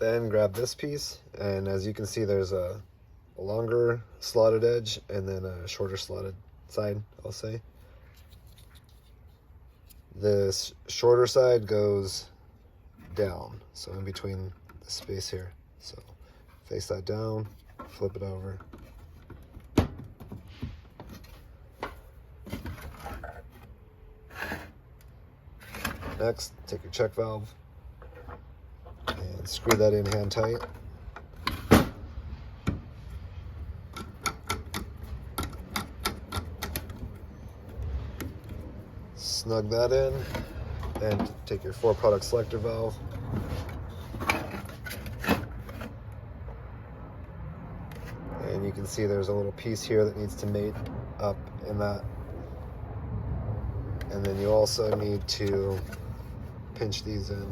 Then grab this piece, and as you can see, there's a longer slotted edge and then a shorter slotted side, I'll say. This shorter side goes down, so in between the space here. So face that down, flip it over. Next, take your check valve and screw that in hand tight. Snug that in, and take your 4-product selector valve. And you can see there's a little piece here that needs to mate up in that. And then you also need to pinch these in.